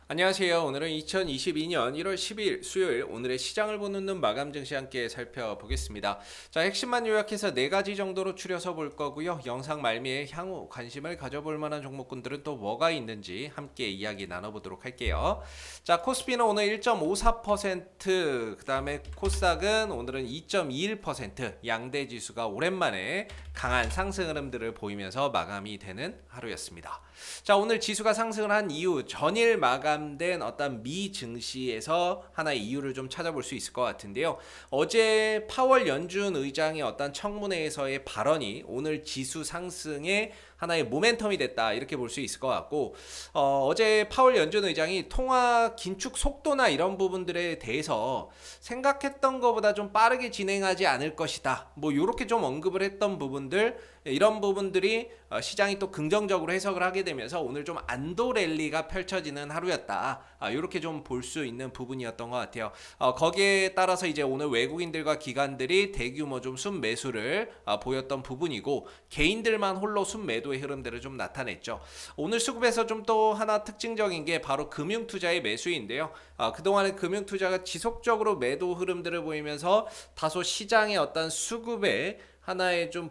안녕하세요. 오늘은 2022년 1월 12일 수요일 오늘의 시장을 보는 눈 마감 증시 함께 살펴보겠습니다. 자, 핵심만 요약해서 네 가지 정도로 추려서 볼 거고요. 영상 말미에 향후 관심을 가져볼 만한 종목군들은 또 뭐가 있는지 함께 이야기 나눠보도록 할게요. 자, 코스피는 오늘 1.54%, 그다음에 코스닥은 오늘은 2.21%, 양대 지수가 오랜만에 강한 상승 흐름들을 보이면서 마감이 되는 하루였습니다. 자, 오늘 지수가 상승을 한 이유, 전일 마감된 어떤 미 증시에서 하나의 이유를 좀 찾아볼 수 있을 것 같은데요. 어제 파월 연준 의장의 어떤 청문회에서의 발언이 오늘 지수 상승에 하나의 모멘텀이 됐다, 이렇게 볼 수 있을 것 같고, 어제 파월 연준 의장이 통화 긴축 속도나 이런 부분들에 대해서 생각했던 것보다 좀 빠르게 진행하지 않을 것이다, 뭐 이렇게 좀 언급을 했던 부분들, 이런 부분들이 시장이 또 긍정적으로 해석을 하게 되면서 오늘 좀 안도 랠리가 펼쳐지는 하루였다, 이렇게 좀 볼 수 있는 부분이었던 것 같아요. 거기에 따라서 이제 오늘 외국인들과 기관들이 대규모 좀 순매수를 보였던 부분이고, 개인들만 홀로 순매도의 흐름들을 좀 나타냈죠. 오늘 수급에서 좀 또 하나 특징적인 게 바로 금융투자의 매수인데요. 그동안에 금융투자가 지속적으로 매도 흐름들을 보이면서 다소 시장의 어떤 수급에 하나의 좀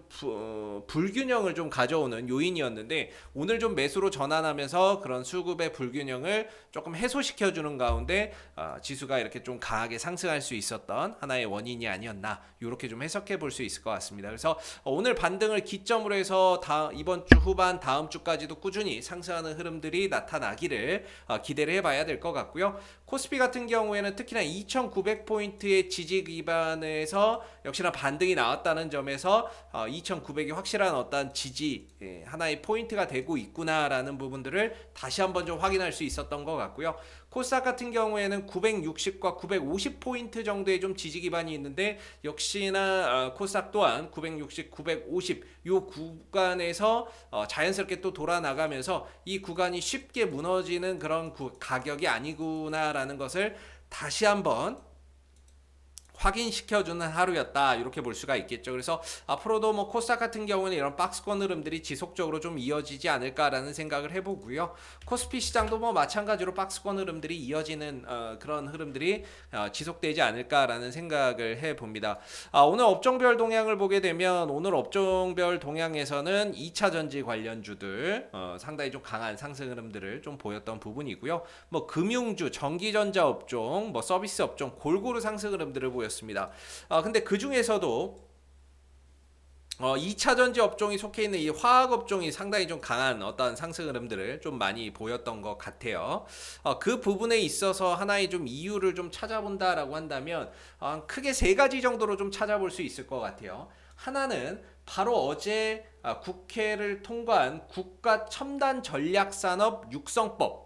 불균형을 좀 가져오는 요인이었는데, 오늘 좀 매수로 전환하면서 그런 수급의 불균형을 조금 해소시켜주는 가운데 지수가 이렇게 좀 강하게 상승할 수 있었던 하나의 원인이 아니었나, 이렇게 좀 해석해 볼 수 있을 것 같습니다. 그래서 오늘 반등을 기점으로 해서 이번 주 후반 다음 주까지도 꾸준히 상승하는 흐름들이 나타나기를 기대를 해봐야 될 것 같고요. 코스피 같은 경우에는 특히나 2,900포인트의 지지 기반에서 역시나 반등이 나왔다는 점에서 2,900이 확실한 어떤 지지, 하나의 포인트가 되고 있구나라는 부분들을 다시 한번 좀 확인할 수 있었던 것 같고요. 코스닥 같은 경우에는 960과 950포인트 정도의 좀 지지 기반이 있는데, 역시나 코스닥 또한 960, 950 이 구간에서 자연스럽게 또 돌아나가면서 이 구간이 쉽게 무너지는 그런 가격이 아니구나라는 것을 다시 한번 확인시켜주는 하루였다, 이렇게 볼 수가 있겠죠. 그래서 앞으로도 뭐 코스닥 같은 경우는 이런 박스권 흐름들이 지속적으로 좀 이어지지 않을까라는 생각을 해보고요. 코스피 시장도 뭐 마찬가지로 박스권 흐름들이 이어지는 그런 흐름들이 지속되지 않을까라는 생각을 해봅니다. 오늘 업종별 동향을 보게 되면, 오늘 업종별 동향에서는 2차 전지 관련주들 상당히 좀 강한 상승 흐름들을 좀 보였던 부분이고요. 뭐 금융주, 전기전자 업종, 뭐 서비스 업종 골고루 상승 흐름들을 보였습니다. 근데 그 중에서도 2차 전지 업종이 속해 있는 이 화학 업종이 상당히 좀 강한 어떤 상승 흐름들을 좀 많이 보였던 것 같아요. 그 부분에 있어서 하나의 좀 이유를 좀 찾아본다라고 한다면, 크게 세 가지 정도로 좀 찾아볼 수 있을 것 같아요. 하나는 바로 어제 국회를 통과한 국가 첨단 전략 산업 육성법,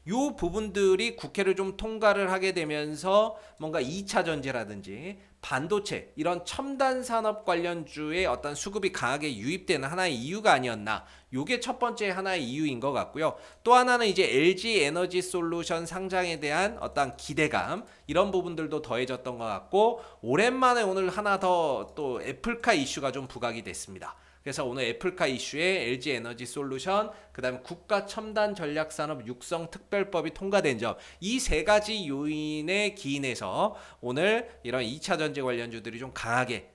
요 부분들이 국회를 좀 통과를 하게 되면서 뭔가 2차 전지라든지 반도체, 이런 첨단 산업 관련주의 어떤 수급이 강하게 유입되는 하나의 이유가 아니었나, 요게 첫 번째 하나의 이유인 것 같고요. 또 하나는 이제 LG 에너지 솔루션 상장에 대한 어떤 기대감, 이런 부분들도 더해졌던 것 같고, 오랜만에 오늘 하나 더 또 애플카 이슈가 좀 부각이 됐습니다. 그래서 오늘 애플카 이슈에 LG 에너지 솔루션, 그다음에 국가 첨단 전략 산업 육성 특별법이 통과된 점, 이 세 가지 요인에 기인해서 오늘 이런 2차 전지 관련주들이 좀 강하게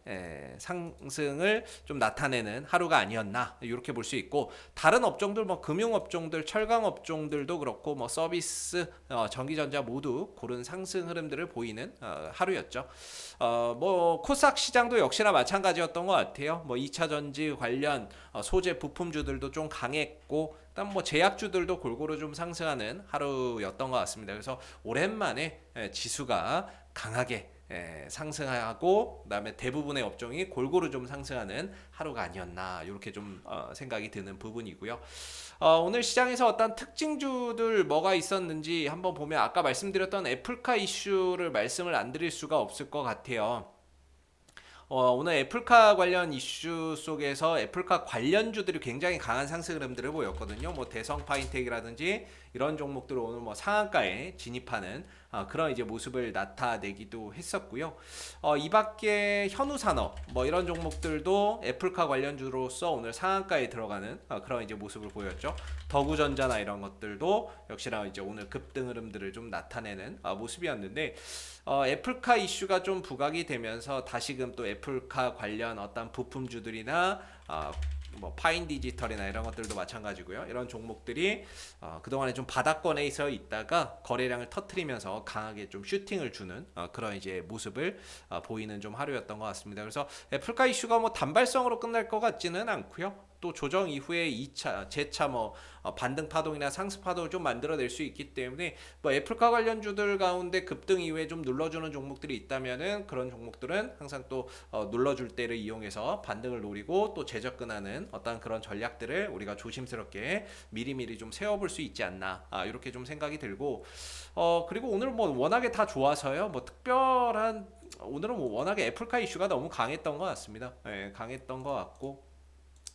상승을 좀 나타내는 하루가 아니었나, 이렇게 볼 수 있고, 다른 업종들 뭐 금융 업종들, 철강 업종들도 그렇고, 뭐 서비스, 전기전자 모두 그런 상승 흐름들을 보이는 하루였죠. 뭐 코스닥 시장도 역시나 마찬가지였던 것 같아요. 뭐 2차 전지 관련 소재 부품주들도 좀 강했고, 일단 뭐 제약주들도 골고루 좀 상승하는 하루였던 것 같습니다. 그래서 오랜만에 지수가 강하게 상승하고, 그다음에 대부분의 업종이 골고루 좀 상승하는 하루가 아니었나, 이렇게 좀 생각이 드는 부분이고요. 오늘 시장에서 어떤 특징주들 뭐가 있었는지 한번 보면, 아까 말씀드렸던 애플카 이슈를 말씀을 안 드릴 수가 없을 것 같아요. 오늘 애플카 관련 이슈 속에서 애플카 관련주들이 굉장히 강한 상승 흐름들을 보였거든요. 뭐 대성 파인텍이라든지 이런 종목들은 오늘 뭐 상한가에 진입하는 그런 이제 모습을 나타내기도 했었고요. 이 밖에 현우산업 뭐 이런 종목들도 애플카 관련주로서 오늘 상한가에 들어가는 그런 이제 모습을 보였죠. 더구전자나 이런 것들도 역시나 이제 오늘 급등 흐름들을 좀 나타내는 모습이었는데 애플카 이슈가 좀 부각이 되면서 다시금 또 애플카 관련 어떤 부품주들이나 뭐 파인 디지털이나 이런 것들도 마찬가지고요. 이런 종목들이 그동안에 좀 바닥권에 있어 있다가 거래량을 터트리면서 강하게 좀 슈팅을 주는 그런 이제 모습을 보이는 좀 하루였던 것 같습니다. 그래서 애플카 이슈가 뭐 단발성으로 끝날 것 같지는 않고요. 또 조정 이후에 2차, 재차 뭐 반등 파동이나 상승 파동을 좀 만들어낼 수 있기 때문에 뭐 애플카 관련주들 가운데 급등 이후에 좀 눌러주는 종목들이 있다면은 그런 종목들은 항상 또 눌러줄 때를 이용해서 반등을 노리고 또 재접근하는 어떤 그런 전략들을 우리가 조심스럽게 미리미리 좀 세워볼 수 있지 않나 이렇게 좀 생각이 들고 그리고 오늘 뭐 워낙에 다 좋아서요. 뭐 특별한 오늘은 뭐 워낙에 애플카 이슈가 너무 강했던 것 같습니다. 네, 강했던 것 같고.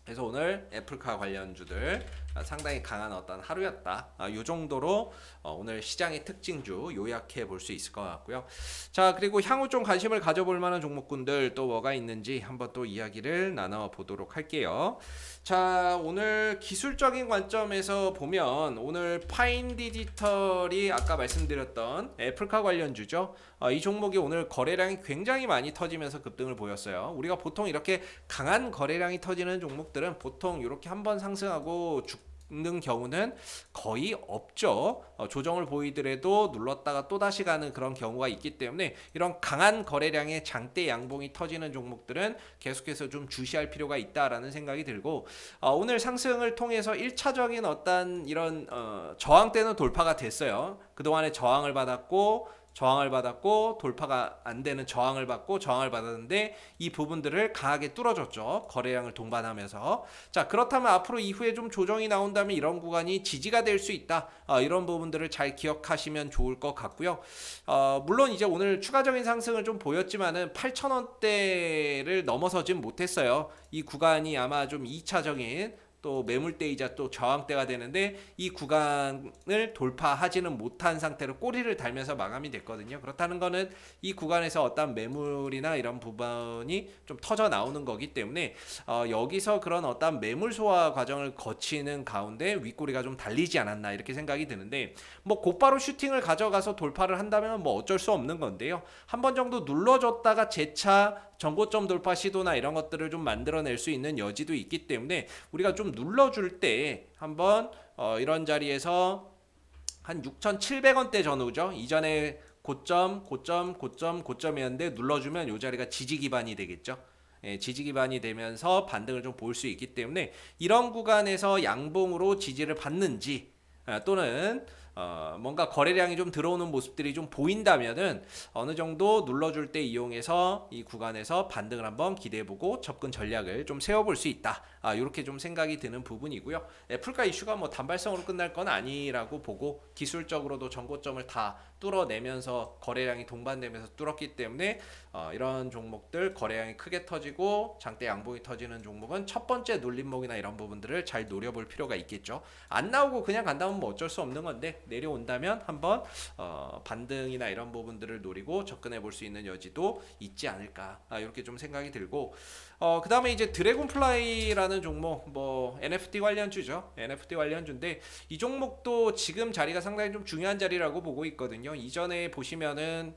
그래서 오늘 애플카 관련주들 상당히 강한 어떤 하루였다. 이 정도로 오늘 시장의 특징주 요약해 볼 수 있을 것 같고요. 자, 그리고 향후 좀 관심을 가져볼 만한 종목군들 또 뭐가 있는지 한번 또 이야기를 나눠 보도록 할게요. 자, 오늘 기술적인 관점에서 보면 오늘 파인 디지털이 아까 말씀드렸던 애플카 관련주죠. 이 종목이 오늘 거래량이 굉장히 많이 터지면서 급등을 보였어요. 우리가 보통 이렇게 강한 거래량이 터지는 종목들은 보통 이렇게 한번 상승하고 죽는 경우는 거의 없죠. 조정을 보이더라도 눌렀다가 또 다시 가는 그런 경우가 있기 때문에 이런 강한 거래량의 장대 양봉이 터지는 종목들은 계속해서 좀 주시할 필요가 있다라는 생각이 들고 오늘 상승을 통해서 1차적인 어떤 이런 저항대는 돌파가 됐어요. 그동안에 저항을 받았고 돌파가 안 되는 저항을 받았는데 이 부분들을 강하게 뚫어줬죠. 거래량을 동반하면서. 자, 그렇다면 앞으로 이후에 좀 조정이 나온다면 이런 구간이 지지가 될 수 있다. 이런 부분들을 잘 기억하시면 좋을 것 같고요. 물론 이제 오늘 추가적인 상승을 좀 보였지만은 8,000원대를 넘어서진 못했어요. 이 구간이 아마 좀 2차적인 또 매물대이자 또 저항대가 되는데 이 구간을 돌파하지는 못한 상태로 꼬리를 달면서 마감이 됐거든요. 그렇다는 거는 이 구간에서 어떤 매물이나 이런 부분이 좀 터져 나오는 거기 때문에 여기서 그런 어떤 매물 소화 과정을 거치는 가운데 윗꼬리가 좀 달리지 않았나 이렇게 생각이 드는데 뭐 곧바로 슈팅을 가져가서 돌파를 한다면 뭐 어쩔 수 없는 건데요. 한 번 정도 눌러줬다가 재차 전고점 돌파 시도나 이런 것들을 좀 만들어낼 수 있는 여지도 있기 때문에 우리가 좀 눌러줄 때 한번 이런 자리에서 한 6,700원대 전후죠. 이전에 고점이었는데 눌러주면 이 자리가 지지 기반이 되겠죠. 예, 지지 기반이 되면서 반등을 좀 볼 수 있기 때문에 이런 구간에서 양봉으로 지지를 받는지 또는 뭔가 거래량이 좀 들어오는 모습들이 좀 보인다면은 어느 정도 눌러줄 때 이용해서 이 구간에서 반등을 한번 기대해보고 접근 전략을 좀 세워볼 수 있다. 이렇게 좀 생각이 드는 부분이고요. 애플카 이슈가 뭐 단발성으로 끝날 건 아니라고 보고 기술적으로도 전고점을 다 뚫어내면서 거래량이 동반되면서 뚫었기 때문에 이런 종목들 거래량이 크게 터지고 장대 양봉이 터지는 종목은 첫 번째 눌림목이나 이런 부분들을 잘 노려볼 필요가 있겠죠. 안 나오고 그냥 간다면 뭐 어쩔 수 없는 건데 내려온다면 한번 반등이나 이런 부분들을 노리고 접근해 볼 수 있는 여지도 있지 않을까 이렇게 좀 생각이 들고 그 다음에 이제 드래곤플라이라는 종목 뭐 NFT 관련주죠. NFT 관련주인데 이 종목도 지금 자리가 상당히 좀 중요한 자리라고 보고 있거든요. 이전에 보시면은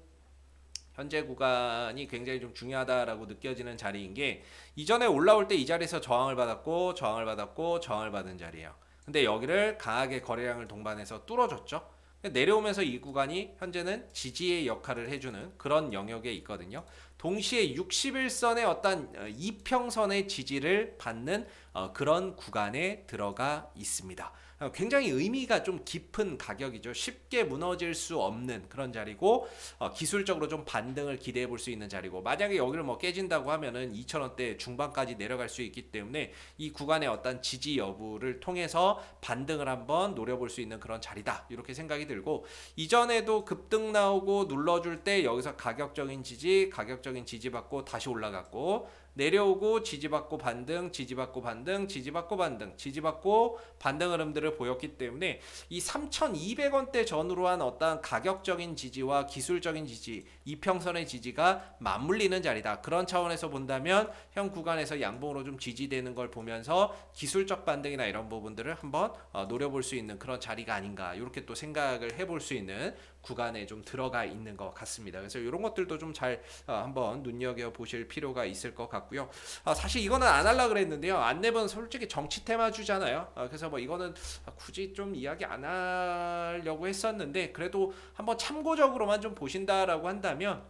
현재 구간이 굉장히 좀 중요하다라고 느껴지는 자리인 게 이전에 올라올 때 이 자리에서 저항을 받은 자리예요. 근데 여기를 강하게 거래량을 동반해서 뚫어줬죠. 내려오면서 이 구간이 현재는 지지의 역할을 해주는 그런 영역에 있거든요. 동시에 61선의 어떤 이평선의 지지를 받는 그런 구간에 들어가 있습니다. 굉장히 의미가 좀 깊은 가격이죠. 쉽게 무너질 수 없는 그런 자리고 기술적으로 좀 반등을 기대해 볼 수 있는 자리고 만약에 여기를 뭐 깨진다고 하면은 2,000원대 중반까지 내려갈 수 있기 때문에 이 구간의 어떤 지지 여부를 통해서 반등을 한번 노려볼 수 있는 그런 자리다 이렇게 생각이 들고 이전에도 급등 나오고 눌러줄 때 여기서 가격적인 지지 가격적인 지지받고 다시 올라갔고, 내려오고 지지받고 반등, 지지받고 반등, 지지받고 반등, 지지받고 반등 흐름들을 보였기 때문에 이 3,200원대 전후로 한 어떤 가격적인 지지와 기술적인 지지, 이평선의 지지가 맞물리는 자리다. 그런 차원에서 본다면 현 구간에서 양봉으로 좀 지지되는 걸 보면서 기술적 반등이나 이런 부분들을 한번 노려볼 수 있는 그런 자리가 아닌가, 이렇게 또 생각을 해볼 수 있는 구간에 좀 들어가 있는 것 같습니다. 그래서 이런 것들도 좀 잘 한번 눈여겨 보실 필요가 있을 것 같고요. 사실 이거는 안 하려고 그랬는데요. 안랩은 솔직히 정치 테마주잖아요. 그래서 뭐 이거는 굳이 좀 이야기 안 하려고 했었는데, 그래도 한번 참고적으로만 좀 보신다라고 한다면,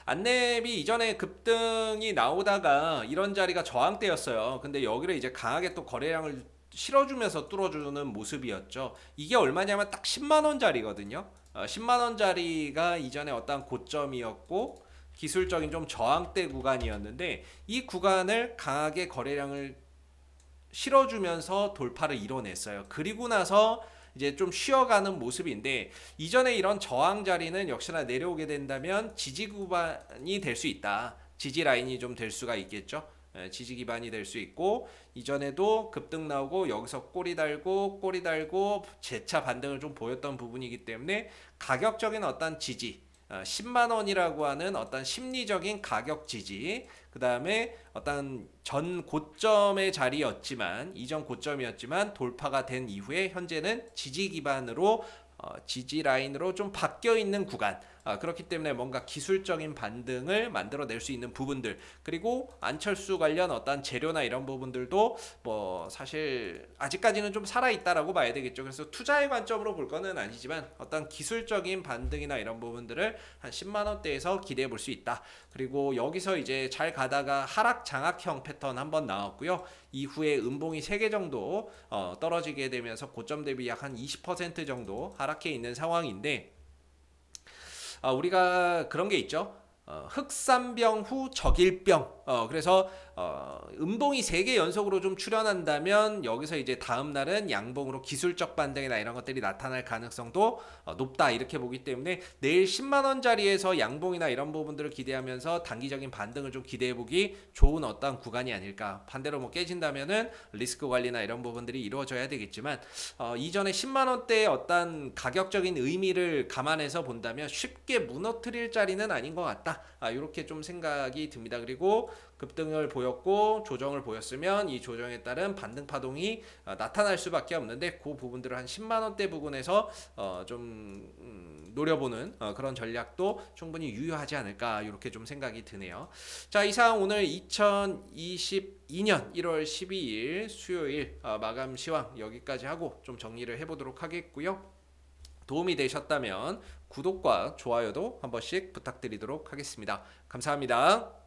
안랩이 이전에 급등이 나오다가 이런 자리가 저항대였어요. 근데 여기를 이제 강하게 또 거래량을 실어주면서 뚫어주는 모습이었죠. 이게 얼마냐면 딱 10만 원짜리거든요. 10만 원짜리가 이전에 어떤 고점이었고 기술적인 좀 저항대 구간이었는데, 이 구간을 강하게 거래량을 실어주면서 돌파를 이뤄냈어요. 그리고 나서 이제 좀 쉬어가는 모습인데, 이전에 이런 저항 자리는 역시나 내려오게 된다면 지지 구간이 될 수 있다. 지지 라인이 좀 될 수가 있겠죠. 지지 기반이 될 수 있고, 이전에도 급등 나오고 여기서 꼬리 달고 재차 반등을 좀 보였던 부분이기 때문에 가격적인 어떤 지지, 10만 원이라고 하는 어떤 심리적인 가격 지지, 그 다음에 어떤 전 고점의 자리였지만, 이전 고점이었지만 돌파가 된 이후에 현재는 지지 기반으로 지지 라인으로 좀 바뀌어 있는 구간, 그렇기 때문에 뭔가 기술적인 반등을 만들어낼 수 있는 부분들, 그리고 안철수 관련 어떤 재료나 이런 부분들도 뭐 사실 아직까지는 좀 살아있다라고 봐야 되겠죠. 그래서 투자의 관점으로 볼 거는 아니지만 어떤 기술적인 반등이나 이런 부분들을 한 10만 원대에서 기대해 볼 수 있다. 그리고 여기서 이제 잘 가다가 하락 장악형 패턴 한번 나왔고요. 이후에 음봉이 3개 정도 떨어지게 되면서 고점 대비 약 한 20% 정도 하락해 있는 상황인데, 우리가 그런 게 있죠. 흑산병 후 적일병. 그래서 음봉이 3개 연속으로 좀 출현한다면 여기서 이제 다음 날은 양봉으로 기술적 반등이나 이런 것들이 나타날 가능성도 높다, 이렇게 보기 때문에 내일 10만 원짜리에서 양봉이나 이런 부분들을 기대하면서 단기적인 반등을 좀 기대해 보기 좋은 어떤 구간이 아닐까. 반대로 뭐 깨진다면은 리스크 관리나 이런 부분들이 이루어져야 되겠지만, 이전에 10만 원대의 어떤 가격적인 의미를 감안해서 본다면 쉽게 무너뜨릴 자리는 아닌 것 같다. 이렇게 좀 생각이 듭니다. 그리고 급등을 보였고 조정을 보였으면 이 조정에 따른 반등 파동이 나타날 수밖에 없는데, 그 부분들을 한 10만 원대 부분에서 좀 노려보는 그런 전략도 충분히 유효하지 않을까, 이렇게 좀 생각이 드네요. 자, 이상 오늘 2022년 1월 12일 수요일 마감 시황 여기까지 하고 좀 정리를 해보도록 하겠고요. 도움이 되셨다면 구독과 좋아요도 한 번씩 부탁드리도록 하겠습니다. 감사합니다.